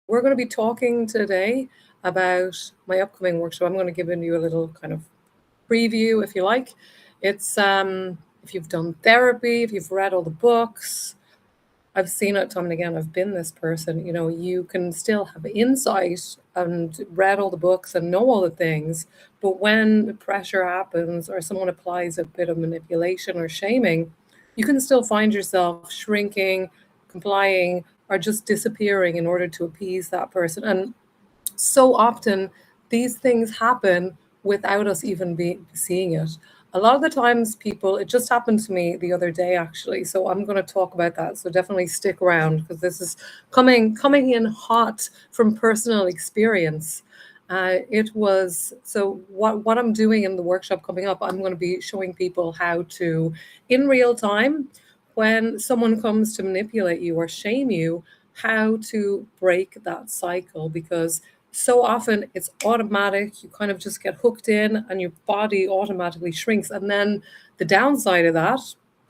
We're going to be talking today about my upcoming workshop. I'm going to give you a little kind of preview, if you like. It's if you've done therapy, if you've read all the books, I've seen it time and again. I've been this person. You can still have insight and read all the books and know all the things, but when pressure happens or someone applies a bit of manipulation or shaming, you can still find yourself shrinking, complying, or just disappearing in order to appease that person. And so often these things happen without us even seeing it. A lot of the times it just happened to me the other day actually. So I'm going to talk about that. So definitely stick around because this is coming in hot from personal experience. What I'm doing in the workshop coming up, I'm going to be showing people how to, in real time, when someone comes to manipulate you or shame you, how to break that cycle, because so often it's automatic. You kind of just get hooked in and your body automatically shrinks. And then the downside of that,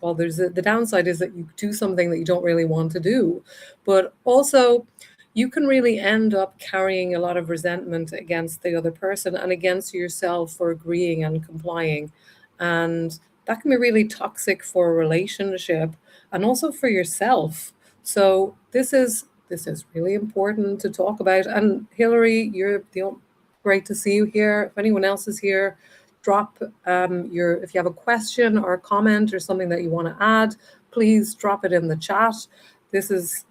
well, the downside is that you do something that you don't really want to do. But also, you can really end up carrying a lot of resentment against the other person and against yourself for agreeing and complying. And that can be really toxic for a relationship and also for yourself. So this is really important to talk about. And Hillary, great to see you here. If anyone else is here, drop if you have a question or a comment or something that you want to add, please drop it in the chat. This is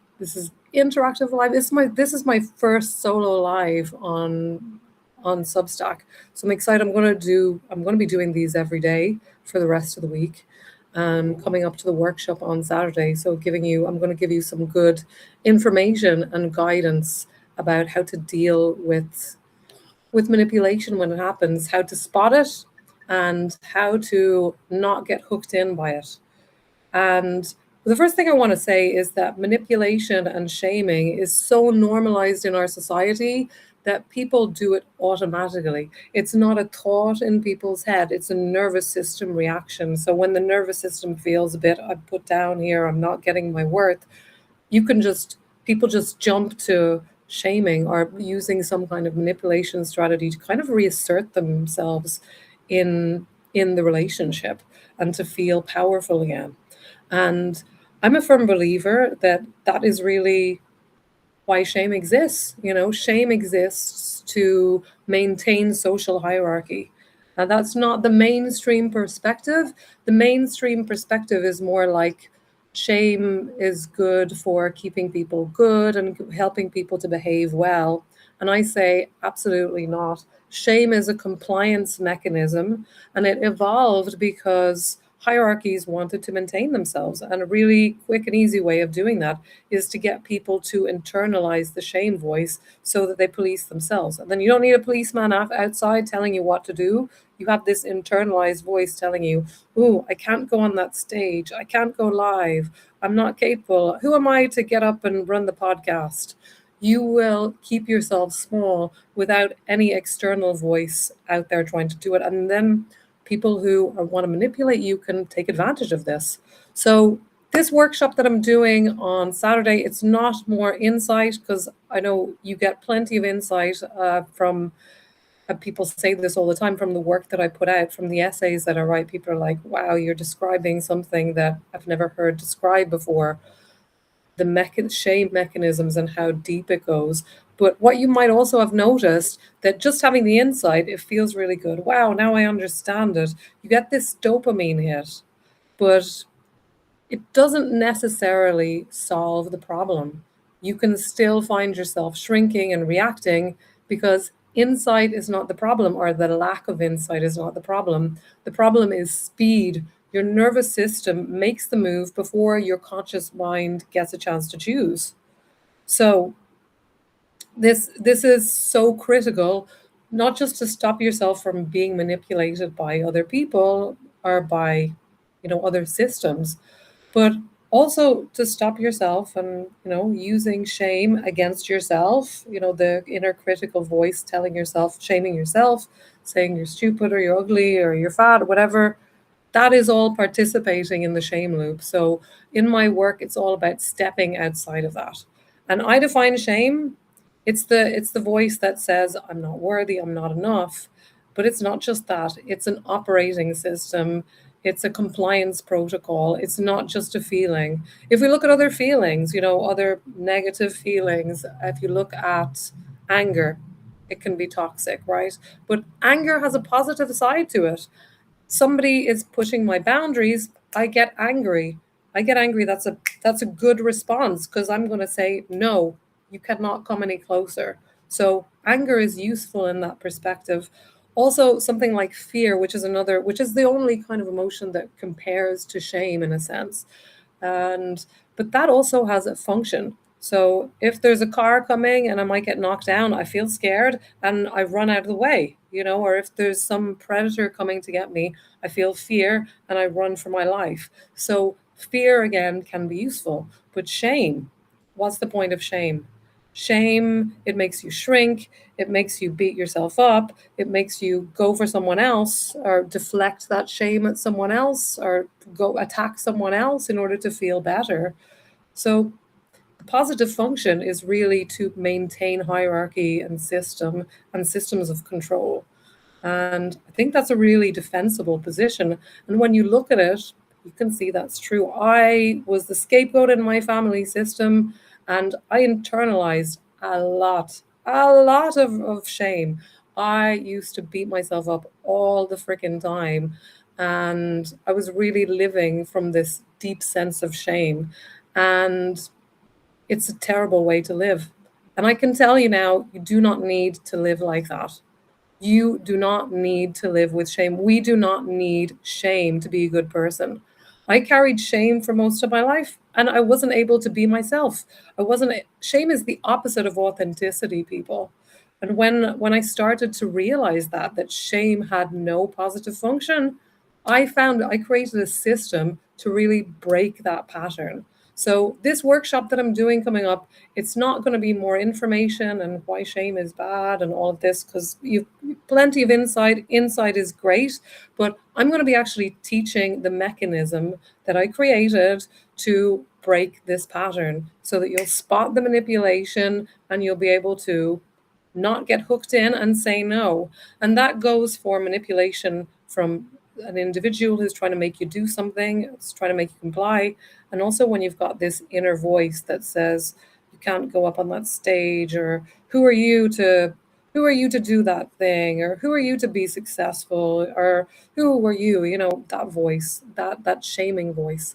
interactive live. This is my first solo live on Substack, so I'm excited. I'm going to be doing these every day for the rest of the week. Coming up to the workshop on Saturday. So I'm going to give you some good information and guidance about how to deal with manipulation when it happens, how to spot it, and how to not get hooked in by it. And the first thing I want to say is that manipulation and shaming is so normalized in our society that people do it automatically. It's not a thought in people's head, it's a nervous system reaction. So when the nervous system feels a bit, I'm put down here, I'm not getting my worth, people just jump to shaming or using some kind of manipulation strategy to kind of reassert themselves in the relationship and to feel powerful again. And I'm a firm believer that is really why shame exists. Shame exists to maintain social hierarchy. And that's not the mainstream perspective. The mainstream perspective is more like shame is good for keeping people good and helping people to behave well. And I say, absolutely not. Shame is a compliance mechanism, and it evolved because hierarchies wanted to maintain themselves. And a really quick and easy way of doing that is to get people to internalize the shame voice so that they police themselves. And then you don't need a policeman outside telling you what to do. You have this internalized voice telling you, ooh, I can't go on that stage. I can't go live. I'm not capable. Who am I to get up and run the podcast? You will keep yourself small without any external voice out there trying to do it. And then people who want to manipulate you can take advantage of this. So this workshop that I'm doing on Saturday, it's not more insight, because I know you get plenty of insight from people say this all the time, from the work that I put out, from the essays that I write. People are like, wow, you're describing something that I've never heard described before. The shame mechanisms and how deep it goes. But what you might also have noticed, that just having the insight, it feels really good. Wow, now I understand it. You get this dopamine hit, but it doesn't necessarily solve the problem. You can still find yourself shrinking and reacting because insight is not the problem, or the lack of insight is not the problem. The problem is speed. Your nervous system makes the move before your conscious mind gets a chance to choose. So this is so critical, not just to stop yourself from being manipulated by other people or by other systems, but also to stop yourself and using shame against yourself, the inner critical voice telling yourself, shaming yourself, saying you're stupid or you're ugly or you're fat or whatever. That is all participating in the shame loop. So in my work, it's all about stepping outside of that. And I define shame It's the voice that says, I'm not worthy, I'm not enough. But it's not just that, it's an operating system, it's a compliance protocol, it's not just a feeling. If we look at other feelings, other negative feelings, if you look at anger, it can be toxic, right? But anger has a positive side to it. Somebody is pushing my boundaries, I get angry. I get angry. That's a good response, because I'm going to say no, you cannot come any closer. So anger is useful in that perspective. Also, something like fear, which is the only kind of emotion that compares to shame in a sense. And but that also has a function. So if there's a car coming and I might get knocked down, I feel scared and I run out of the way, or if there's some predator coming to get me, I feel fear and I run for my life. So fear again can be useful. But shame, what's the point of shame? Shame, it makes you shrink, it makes you beat yourself up, it makes you go for someone else or deflect that shame at someone else or go attack someone else in order to feel better. So the positive function is really to maintain hierarchy and systems of control. And I think that's a really defensible position. And when you look at it, you can see that's true. I was the scapegoat in my family system, and I internalized a lot of shame. I used to beat myself up all the freaking time. And I was really living from this deep sense of shame. And it's a terrible way to live. And I can tell you now, you do not need to live like that. You do not need to live with shame. We do not need shame to be a good person. I carried shame for most of my life and I wasn't able to be myself. I wasn't Shame is the opposite of authenticity, people. And when I started to realize that shame had no positive function, I created a system to really break that pattern. So this workshop that I'm doing coming up, it's not going to be more information and why shame is bad and all of this, because you've plenty of insight. Insight is great, but I'm going to be actually teaching the mechanism that I created to break this pattern so that you'll spot the manipulation and you'll be able to not get hooked in and say no. And that goes for manipulation from an individual who's trying to make you do something, it's trying to make you comply. And also when you've got this inner voice that says you can't go up on that stage, or who are you to do that thing, or who are you to be successful, or who are you, that voice, that shaming voice.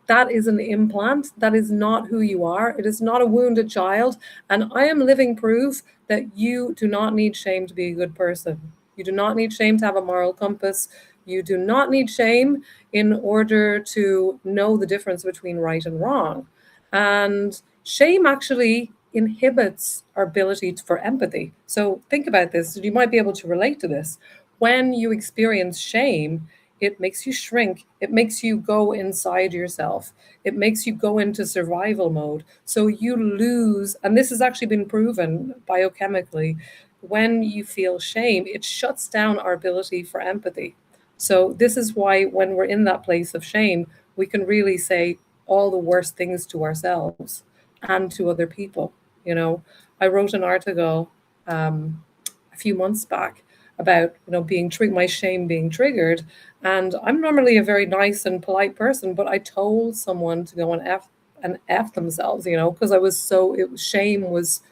That is an implant. That is not who you are. It is not a wounded child. And I am living proof that you do not need shame to be a good person. You do not need shame to have a moral compass. You do not need shame in order to know the difference between right and wrong. And shame actually inhibits our ability for empathy. So think about this. You might be able to relate to this. When you experience shame, it makes you shrink. It makes you go inside yourself. It makes you go into survival mode. So you lose, and this has actually been proven biochemically, when you feel shame, it shuts down our ability for empathy. So this is why when we're in that place of shame, we can really say all the worst things to ourselves and to other people. You know, I wrote an article a few months back about my shame being triggered, and I'm normally a very nice and polite person, but I told someone to go and f themselves, because shame was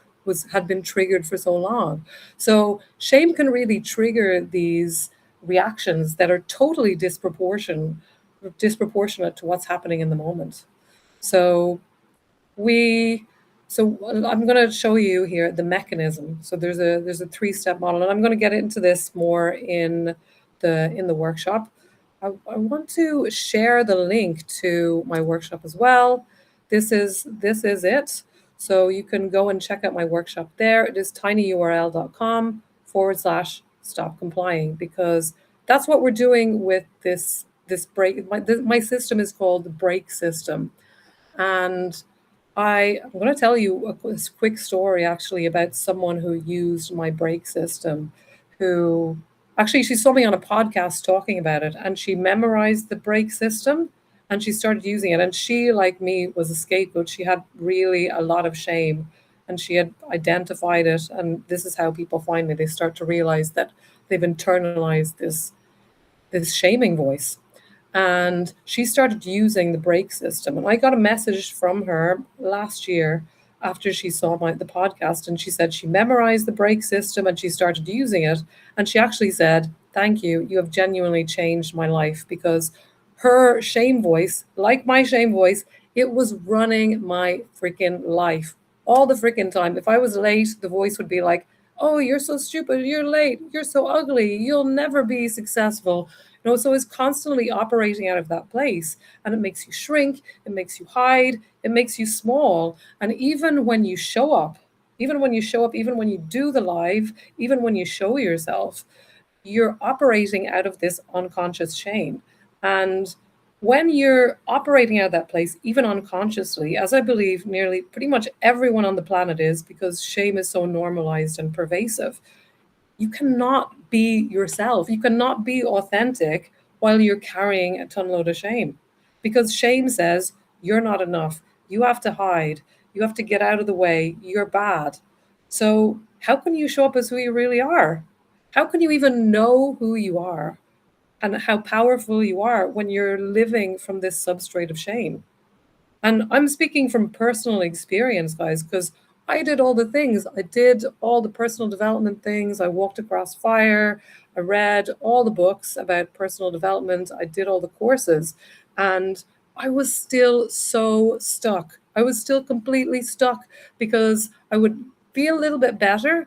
had been triggered for so long. So shame can really trigger these reactions that are totally disproportionate to what's happening in the moment. So we so I'm going to show you here the mechanism. So there's a three-step model, and I'm going to get into this more in the workshop. I want to share the link to my workshop as well. This is it. So you can go and check out my workshop there. It is tinyurl.com/stop complying, because that's what we're doing with this break. My system is called the break system. And I'm going to tell you a quick story actually about someone who used my break system, who actually she saw me on a podcast talking about it, and she memorized the break system and she started using it. And she, like me, was a scapegoat. She had really a lot of shame. and she had identified it. And this is how people find me. They start to realize that they've internalized this shaming voice. And she started using the break system. And I got a message from her last year after she saw the podcast, and she said she memorized the break system and she started using it. And she actually said, "Thank you. You have genuinely changed my life," because her shame voice, like my shame voice, it was running my freaking life all the freaking time. If I was late, the voice would be like, "Oh, you're so stupid. You're late. You're so ugly. You'll never be successful." So it's constantly operating out of that place, and it makes you shrink, it makes you hide, it makes you small. And even when you show up, even when you do the live, even when you show yourself, you're operating out of this unconscious shame. And when you're operating out of that place, even unconsciously, as I believe nearly pretty much everyone on the planet is, because shame is so normalized and pervasive, you cannot be yourself. You cannot be authentic while you're carrying a ton load of shame, because shame says you're not enough. You have to hide. You have to get out of the way. You're bad. So, how can you show up as who you really are? How can you even know who you are and how powerful you are when you're living from this substrate of shame? And I'm speaking from personal experience, guys, because I did all the things. I did all the personal development things. I walked across fire. I read all the books about personal development. I did all the courses. And I was still so stuck. I was still completely stuck, because I would feel a little bit better.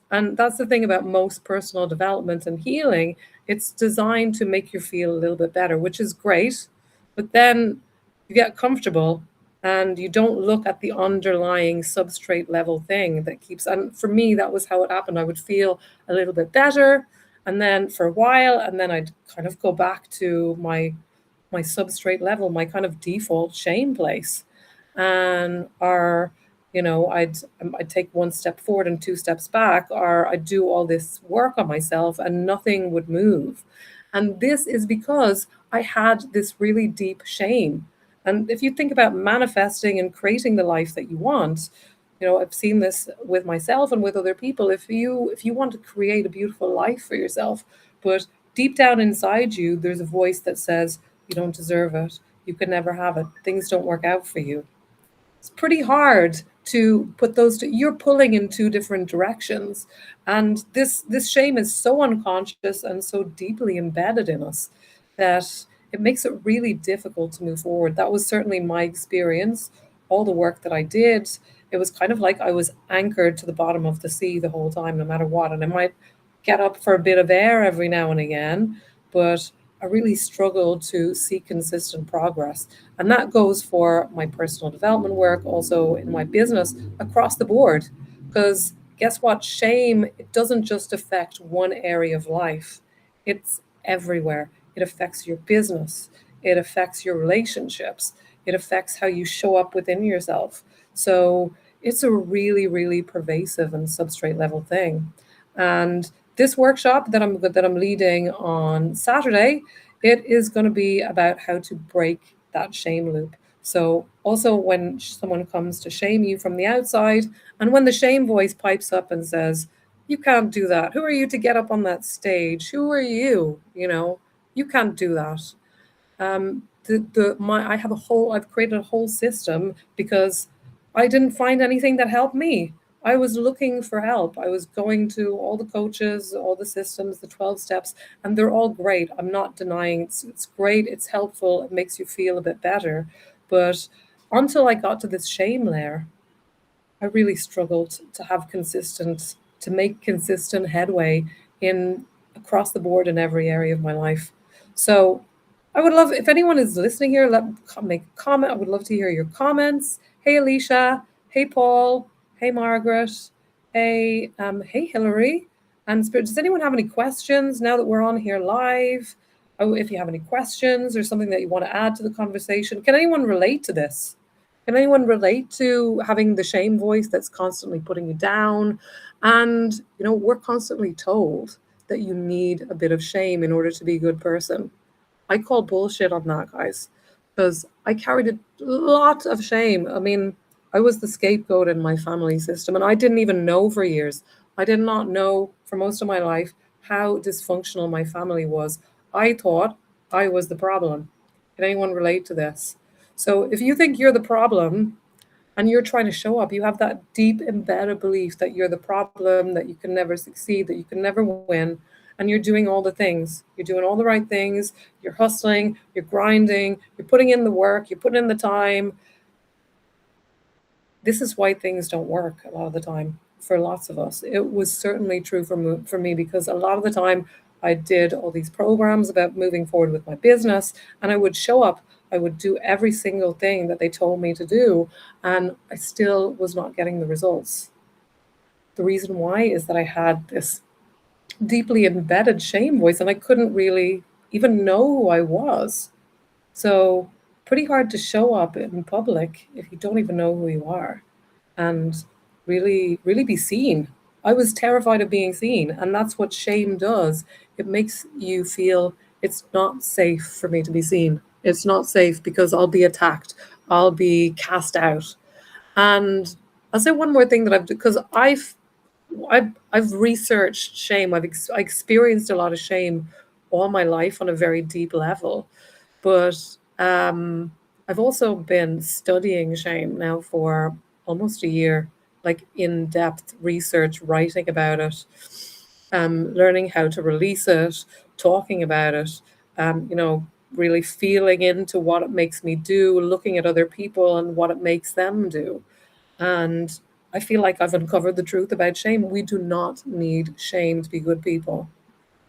And that's the thing about most personal development and healing. It's designed to make you feel a little bit better, which is great. But then you get comfortable and you don't look at the underlying substrate level thing that keeps. And for me, that was how it happened. I would feel a little bit better, and then for a while, and then I'd kind of go back to my substrate level, my kind of default shame place. And I'd take one step forward and two steps back, or I'd do all this work on myself and nothing would move. And this is because I had this really deep shame. And if you think about manifesting and creating the life that you want, I've seen this with myself and with other people. If you want to create a beautiful life for yourself, but deep down inside you, there's a voice that says you don't deserve it, you can never have it, things don't work out for you. It's pretty hard to put those two. You're pulling in two different directions, and this shame is so unconscious and so deeply embedded in us that it makes it really difficult to move forward. That was certainly my experience. All the work that I did, it was kind of like I was anchored to the bottom of the sea the whole time, no matter what. And I might get up for a bit of air every now and again, but I really struggled to see consistent progress. And that goes for my personal development work, also in my business, across the board. Because guess what? Shame, it doesn't just affect one area of life, it's everywhere. It affects your business, it affects your relationships, it affects how you show up within yourself. So it's a really, really pervasive and substrate level thing. And this workshop that I'm leading on Saturday, it is going to be about how to break that shame loop. So also when someone comes to shame you from the outside, and when the shame voice pipes up and says, "You can't do that. Who are you to get up on that stage? Who are you? You can't do that." I've created a whole system because I didn't find anything that helped me. I was looking for help. I was going to all the coaches, all the systems, the 12 steps, and they're all great. I'm not denying it's great, it's helpful, it makes you feel a bit better. But until I got to this shame layer, I really struggled to make consistent headway in across the board in every area of my life. So I would love, if anyone is listening here, make a comment. I would love to hear your comments. Hey, Alicia. Hey, Paul. Hey, Margaret. Hey, Hillary. And Spirit, does anyone have any questions now that we're on here live? Oh, if you have any questions or something that you want to add to the conversation, can anyone relate to this? Can anyone relate to having the shame voice that's constantly putting you down? And, we're constantly told that you need a bit of shame in order to be a good person. I call bullshit on that, guys, because I carried a lot of shame. I mean, I was the scapegoat in my family system, and I didn't even know for years. I did not know for most of my life how dysfunctional my family was. I thought I was the problem. Can anyone relate to this? So if you think you're the problem and you're trying to show up, you have that deep embedded belief that you're the problem, that you can never succeed, that you can never win, and you're doing all the things. You're doing all the right things. You're hustling, you're grinding, you're putting in the work, you're putting in the time. This is why things don't work a lot of the time for lots of us. It was certainly true for me because a lot of the time I did all these programs about moving forward with my business, and I would show up. I would do every single thing that they told me to do, and I still was not getting the results. The reason why is that I had this deeply embedded shame voice, and I couldn't really even know who I was. So, pretty hard to show up in public if you don't even know who you are and really be seen. I was terrified of being seen, and that's what shame does. It makes you feel it's not safe for me to be seen. It's not safe because I'll be attacked, I'll be cast out. And I'll say one more thing that because I've researched shame. I experienced a lot of shame all my life on a very deep level, but I've also been studying shame now for almost a year, like in-depth research, writing about it, learning how to release it, talking about it, really feeling into what it makes me do, looking at other people and what it makes them do. And I feel like I've uncovered the truth about shame. We do not need shame to be good people.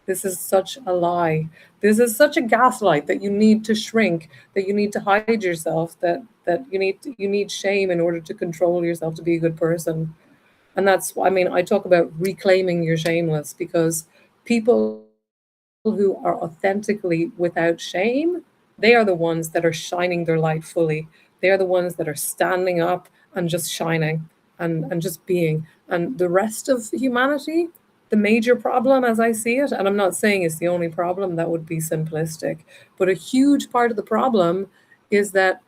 This is such a lie. This is such a gaslight that you need to shrink, that you need to hide yourself, that you need shame in order to control yourself to be a good person. And that's, I mean, I talk about reclaiming your shameless because people who are authentically without shame, they are the ones that are shining their light fully. They are the ones that are standing up and just shining and just being. And the rest of humanity, the major problem as I see it, and I'm not saying it's the only problem, that would be simplistic, but a huge part of the problem is that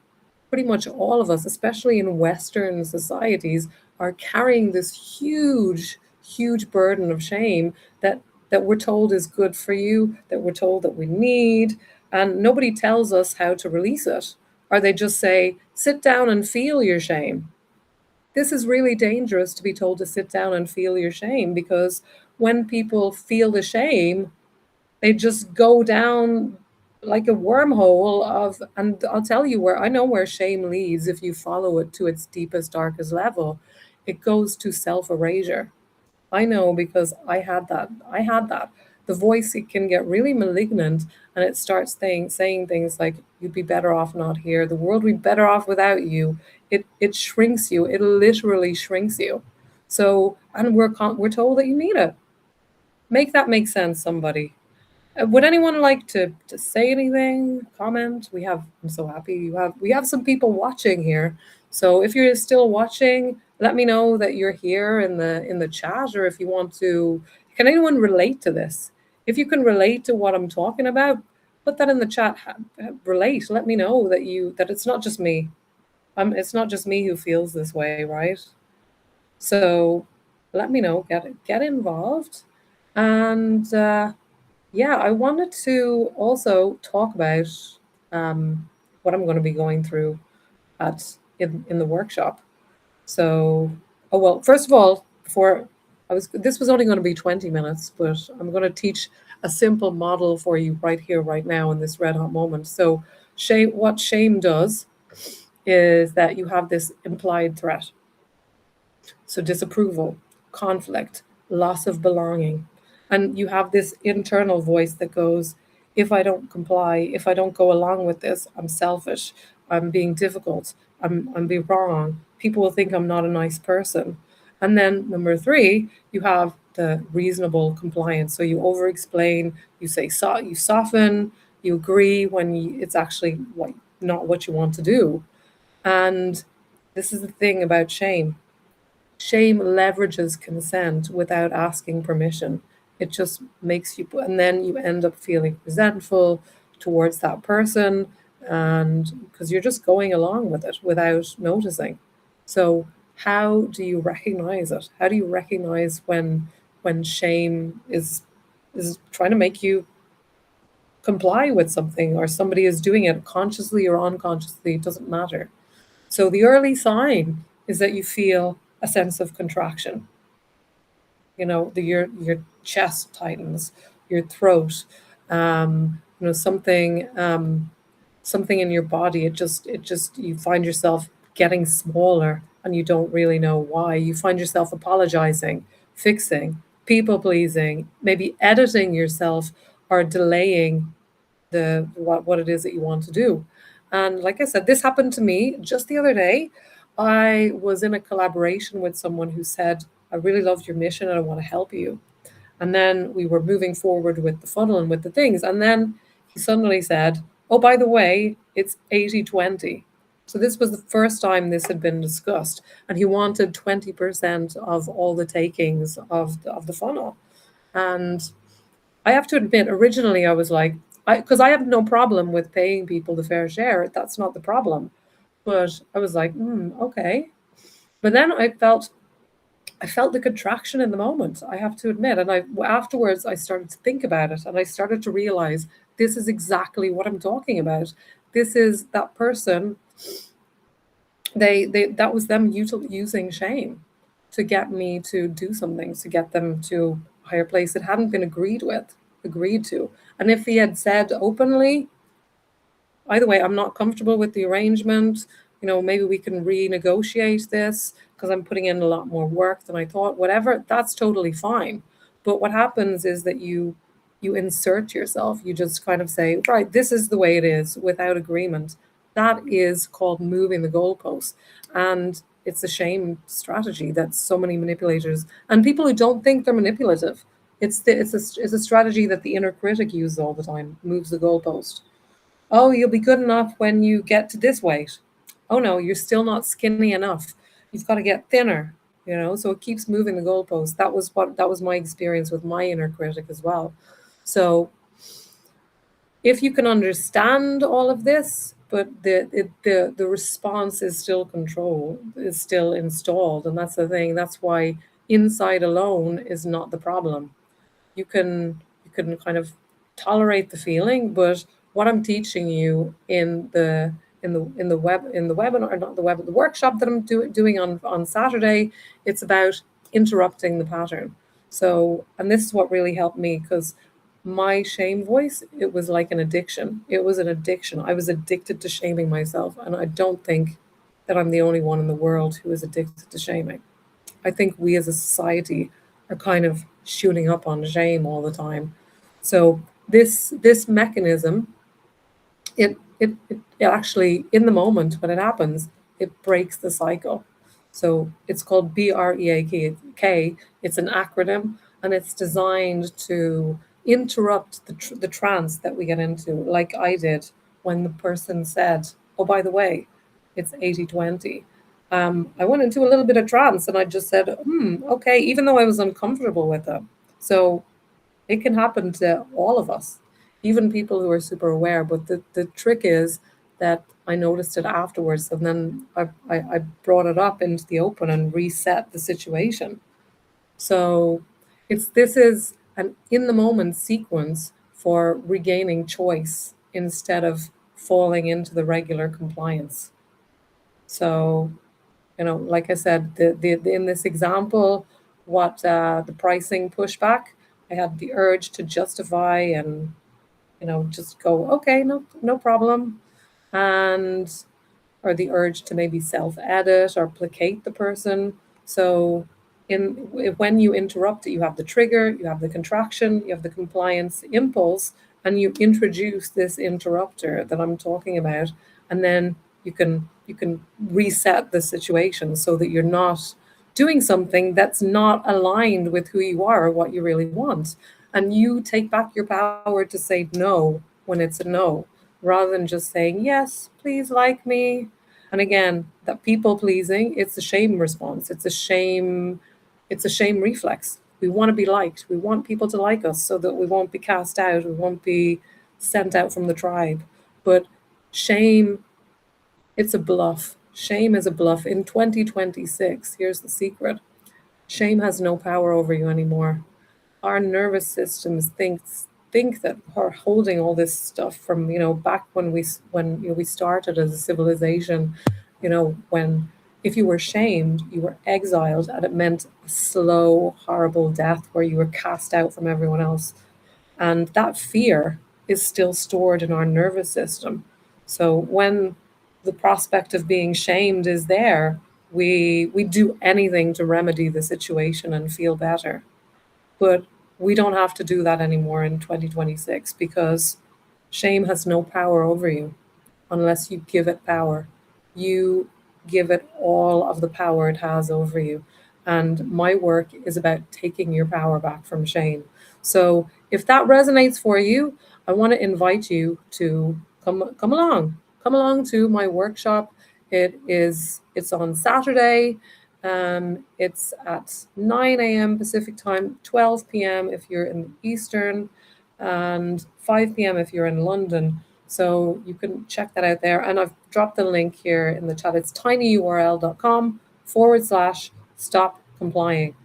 pretty much all of us, especially in Western societies, are carrying this huge burden of shame that we're told is good for you, that we're told that we need, and nobody tells us how to release it. Or they just say, sit down and feel your shame. This is really dangerous to be told to sit down and feel your shame because when people feel the shame, they just go down like a wormhole of, and I'll tell you where I know where shame leads if you follow it to its deepest, darkest level. It goes to self erasure. I know because I had that. I had that. The voice, it can get really malignant and it starts saying things like, you'd be better off not here. The world would be better off without you. It shrinks you. It literally shrinks you. So, and we're told that you need it. Make that make sense, somebody. Would anyone like to say anything, comment? I'm so happy we have some people watching here. So if you're still watching, let me know that you're here in the chat, or if you want to, can anyone relate to this? If you can relate to what I'm talking about, put that in the chat. Relate. Let me know that it's not just me. It's not just me who feels this way, right? So let me know. Get involved, and yeah, I wanted to also talk about what I'm going to be going through in the workshop. So, oh well, first of all, before this was only going to be 20 minutes, but I'm going to teach a simple model for you right here, right now, in this red hot moment. So, what shame does is that you have this implied threat. So disapproval, conflict, loss of belonging. And you have this internal voice that goes, if I don't comply, if I don't go along with this, I'm selfish, I'm being difficult, I'm being wrong. People will think I'm not a nice person. And then number 3, you have the reasonable compliance. So you over explain, you say, you soften, you agree when it's actually not what you want to do. And this is the thing about shame. Shame leverages consent without asking permission. It just makes you, and then you end up feeling resentful towards that person, and because you're just going along with it without noticing. So how do you recognize it? How do you recognize when shame is trying to make you comply with something, or somebody is doing it consciously or unconsciously? It doesn't matter. So the early sign is that you feel a sense of contraction. Your chest tightens, your throat, something in your body. It just you find yourself getting smaller, and you don't really know why. You find yourself apologizing, fixing, people pleasing, maybe editing yourself, or delaying the what it is that you want to do. And like I said, this happened to me just the other day. I was in a collaboration with someone who said, I really loved your mission and I want to help you. And then we were moving forward with the funnel and with the things. And then he suddenly said, oh, by the way, it's 80-20. So this was the first time this had been discussed. And he wanted 20% of all the takings of the funnel. And I have to admit, originally I was like, because I have no problem with paying people the fair share. That's not the problem. But I was like, okay. But then I felt the contraction in the moment, I have to admit. And afterwards I started to think about it, and I started to realize this is exactly what I'm talking about. This is that person, they that was them using shame to get me to do something, to get them to a higher place. It hadn't been agreed to. And if he had said openly, either way, I'm not comfortable with the arrangement. Maybe we can renegotiate this because I'm putting in a lot more work than I thought. Whatever, that's totally fine. But what happens is that you insert yourself. You just kind of say, right, this is the way it is, without agreement. That is called moving the goalposts. And it's a shame strategy that so many manipulators and people who don't think they're manipulative. It's a strategy that the inner critic uses all the time, moves the goalpost. Oh, you'll be good enough when you get to this weight. Oh no, you're still not skinny enough. You've got to get thinner. So it keeps moving the goalpost. That was my experience with my inner critic as well. So if you can understand all of this, but the response is still is still installed, and that's the thing. That's why insight alone is not the problem. You can kind of tolerate the feeling, but what I'm teaching you in the webinar, or not the workshop that I'm doing on Saturday, it's about interrupting the pattern. So, and this is what really helped me, because my shame voice, it was like an addiction. It was an addiction. I was addicted to shaming myself, and I don't think that I'm the only one in the world who is addicted to shaming. I think we as a society are kind of shooting up on shame all the time. So this mechanism, it actually, in the moment when it happens, it breaks the cycle. So it's called BREAK. It's an acronym, and it's designed to interrupt the trance that we get into, like I did when the person said, oh, by the way, it's 80-20. I went into a little bit of trance, and I just said, okay, even though I was uncomfortable with it. So it can happen to all of us, even people who are super aware. But the trick is that I noticed it afterwards, and then I brought it up into the open and reset the situation. So this is an in the moment sequence for regaining choice instead of falling into the regular compliance. So, like I said, in this example, what the pricing pushback, I had the urge to justify and just go, okay, no problem, and or the urge to maybe self-edit or placate the person. So when you interrupt it, you have the trigger, you have the contraction, you have the compliance impulse, and you introduce this interrupter that I'm talking about, and then you can reset the situation so that you're not doing something that's not aligned with who you are or what you really want. And you take back your power to say no when it's a no, rather than just saying, yes, please like me. And again, that people pleasing, it's a shame response. It's a shame reflex. We want to be liked. We want people to like us so that we won't be cast out. We won't be sent out from the tribe. But shame, it's a bluff. Shame is a bluff. In 2026, here's the secret. Shame has no power over you anymore. Our nervous systems think that we're holding all this stuff from, back when we started as a civilization, when if you were shamed, you were exiled, and it meant a slow, horrible death where you were cast out from everyone else. And that fear is still stored in our nervous system. So when the prospect of being shamed is there, we do anything to remedy the situation and feel better. But we don't have to do that anymore in 2026 because shame has no power over you unless you give it power. You give it all of the power it has over you. And my work is about taking your power back from shame. So if that resonates for you, I want to invite you to come along. Come along to my workshop. It's on Saturday. It's at 9 a.m. Pacific time, 12 p.m. if you're in Eastern, and 5 p.m. if you're in London. So you can check that out there. And I've dropped the link here in the chat. It's tinyurl.com/stop complying.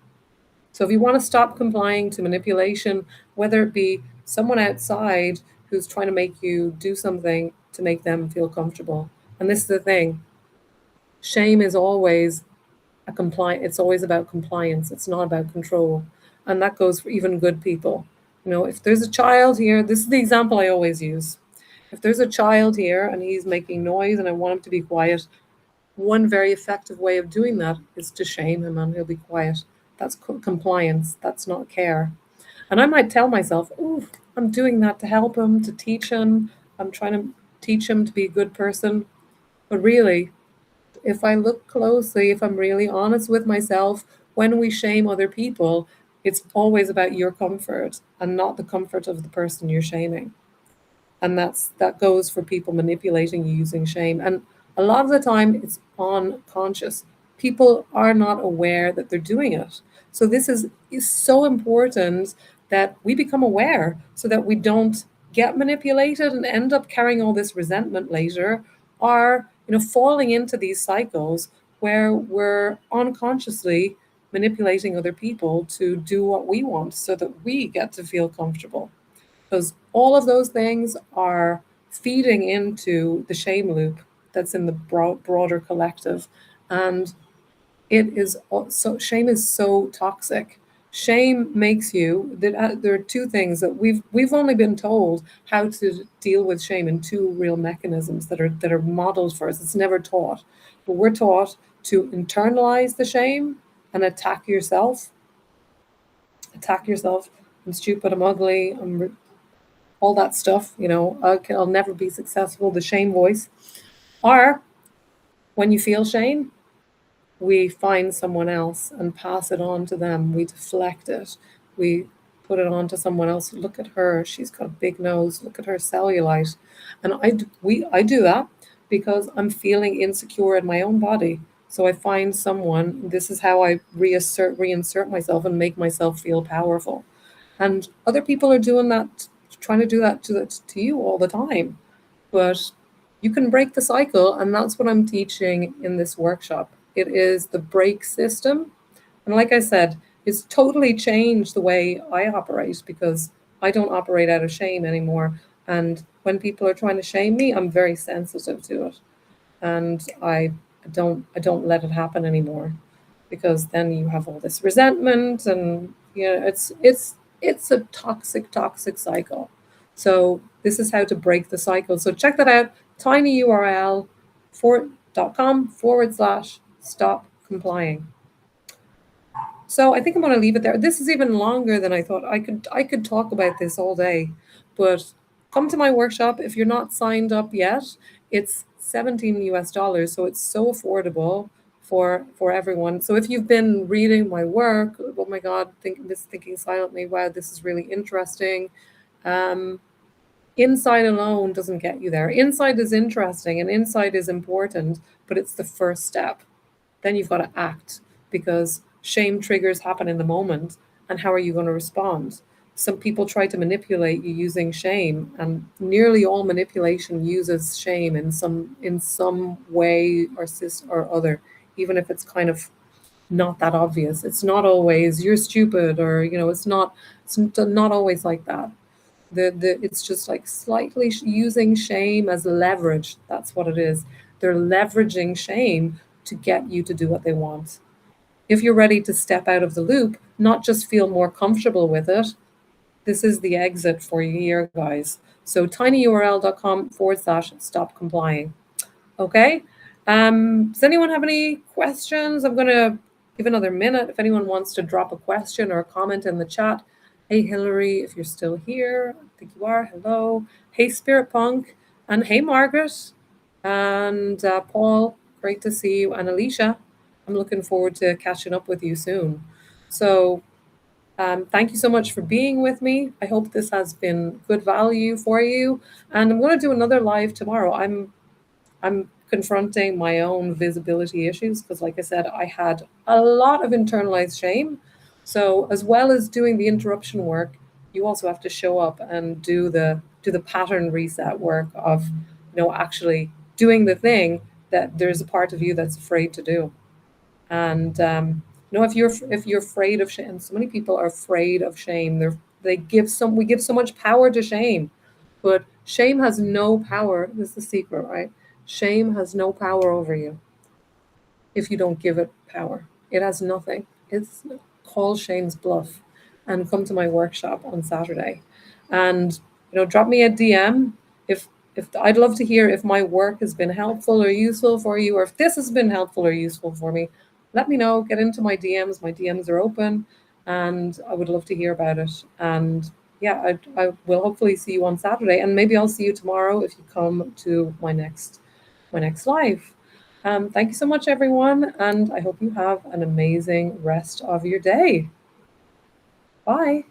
So if you want to stop complying to manipulation, whether it be someone outside who's trying to make you do something to make them feel comfortable. And this is the thing. Shame is always it's always about compliance. It's not about control. And that goes for even good people. If there's a child here, this is the example I always use. If there's a child here and he's making noise and I want him to be quiet, one very effective way of doing that is to shame him and he'll be quiet. That's compliance. That's not care. And I might tell myself, oh, I'm doing that to help him, to teach him. I'm trying to teach him to be a good person. But really, if I look closely, if I'm really honest with myself, when we shame other people, it's always about your comfort and not the comfort of the person you're shaming. And that goes for people manipulating you using shame. And a lot of the time it's unconscious. People are not aware that they're doing it. So this is so important that we become aware so that we don't get manipulated and end up carrying all this resentment later, or falling into these cycles where we're unconsciously manipulating other people to do what we want so that we get to feel comfortable. Because all of those things are feeding into the shame loop that's in the broader collective. And shame is so toxic. Shame makes you, there are two things that we've only been told how to deal with shame in two real mechanisms that are modeled for us. It's never taught, but we're taught to internalize the shame and attack yourself. I'm stupid, I'm ugly, all that stuff, I'll never be successful, the shame voice. Or when you feel shame, we find someone else and pass it on to them. We deflect it. We put it on to someone else. Look at her. She's got a big nose. Look at her cellulite. And I do that because I'm feeling insecure in my own body. So I find someone, this is how I reinsert myself and make myself feel powerful. And other people are doing that, trying to do that to you all the time. But you can break the cycle, and that's what I'm teaching in this workshop. It is the break system. And like I said, it's totally changed the way I operate because I don't operate out of shame anymore. And when people are trying to shame me, I'm very sensitive to it. And I don't let it happen anymore, because then you have all this resentment and it's a toxic cycle. So this is how to break the cycle. So check that out, tinyurl.com/stop complying. So I think I'm going to leave it there. This is even longer than I thought. I could talk about this all day, but come to my workshop. If you're not signed up yet, it's $17 US, so it's so affordable for everyone. So if you've been reading my work, oh my God, thinking silently, wow, this is really interesting. Insight alone doesn't get you there. Insight is interesting and insight is important, but it's the first step. Then you've got to act, because shame triggers happen in the moment. And how are you going to respond? some people try to manipulate you using shame, and nearly all manipulation uses shame in some way or other, even if it's kind of not that obvious. It's not always "you're stupid," or it's not always like that. It's just like slightly using shame as leverage. That's what it is. They're leveraging shame to get you to do what they want. If you're ready to step out of the loop, not just feel more comfortable with it, this is the exit for you here, guys. So tinyurl.com/stop complying. Okay. Does anyone have any questions? I'm going to give another minute if anyone wants to drop a question or a comment in the chat. Hey, Hillary, if you're still here, I think you are. Hello. Hey, Spirit Punk. And hey, Margaret. And Paul, great to see you. And Alicia, I'm looking forward to catching up with you soon. So thank you so much for being with me. I hope this has been good value for you. And I'm going to do another live tomorrow. I'm confronting my own visibility issues because, like I said, I had a lot of internalized shame. So as well as doing the interruption work, you also have to show up and do the pattern reset work of, actually doing the thing that there's a part of you that's afraid to do. And if you're afraid of shame, and so many people are afraid of shame, we give so much power to shame, but shame has no power. This is the secret, right? Shame has no power over you if you don't give it power. It has nothing. It's call shame's bluff, and come to my workshop on Saturday, and drop me a DM if I'd love to hear if my work has been helpful or useful for you, or if this has been helpful or useful for me. Let me know. Get into my DMs. My DMs are open, and I would love to hear about it. And yeah, I will hopefully see you on Saturday, and maybe I'll see you tomorrow if you come to my next live. Thank you so much, everyone, and I hope you have an amazing rest of your day. Bye.